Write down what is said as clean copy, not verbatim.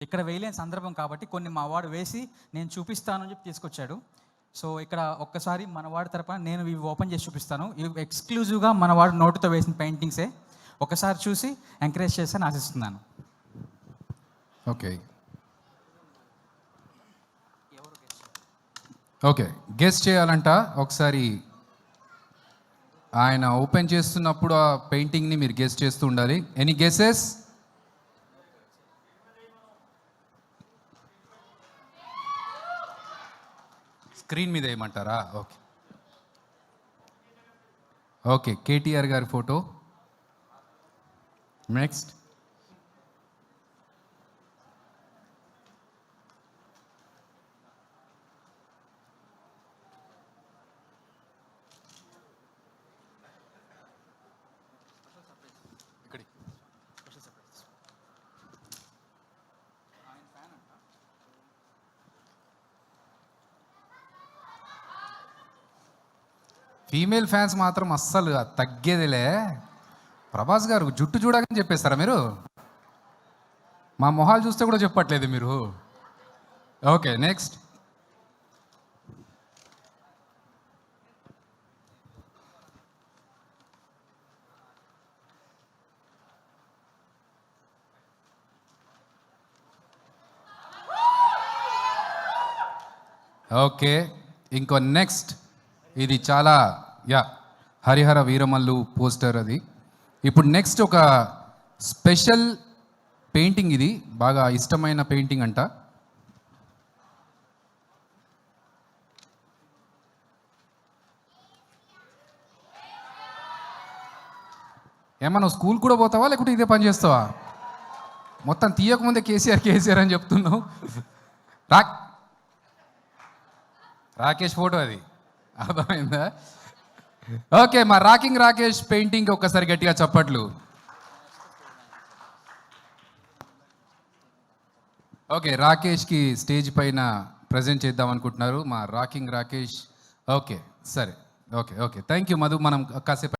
ఇక్కడ వేయలేని సందర్భం కాబట్టి కొన్ని మా వాడు వేసి నేను చూపిస్తాను అని చెప్పి తీసుకొచ్చాడు. సో ఇక్కడ ఒక్కసారి మన వాడి తరపున నేను ఇవి ఓపెన్ చేసి చూపిస్తాను. ఇవి ఎక్స్క్లూజివ్గా మన వాడు నోటుతో వేసిన పెయింటింగ్సే. ఒకసారి చూసి ఎంకరేజ్ చేస్తాను ఆశిస్తున్నాను. ఓకే ఓకే గెస్ చేయాలంట. ఒకసారి ఆయన ఓపెన్ చేస్తున్నప్పుడు ఆ పెయింటింగ్ని మీరు గెస్ చేస్తూ ఉండాలి. Any guesses? స్క్రీన్ మీద ఏమంటారా? ఓకే ఓకే కేటీఆర్ గారి ఫోటో. నెక్స్ట్ ఫీమేల్ ఫ్యాన్స్ మాత్రం అస్సలు తగ్గేదిలే. ప్రభాస్ గారు జుట్టు చూడగానే చెప్పేస్తారా మీరు? మా మొహాలు చూస్తే కూడా చెప్పట్లేదు మీరు. Okay next. ఓకే ఇంకో నెక్స్ట్. ఇది చాలా హరిహర వీరమల్లు పోస్టర్ అది. ఇప్పుడు నెక్స్ట్ ఒక స్పెషల్ పెయింటింగ్. ఇది బాగా ఇష్టమైన పెయింటింగ్ అంట. ఏమన్నా స్కూల్ కూడా పోతావా లేకుంటే ఇదే పని చేస్తావా? మొత్తం తీయకముందే కేసీఆర్ అని చెప్తున్నావు. రాకేష్ ఫోటో అది, అర్థమైందా? ఓకే మా రాకింగ్ రాకేష్ పెయింటింగ్ ఒక్కసారి గట్టిగా చప్పట్లు. ఓకే రాకేష్కి స్టేజ్ పైన ప్రజెంట్ చేద్దాం అనుకుంటున్నారు మా రాకింగ్ రాకేష్. ఓకే సరే ఓకే థ్యాంక్ యూ మధు. మనం కాసేపు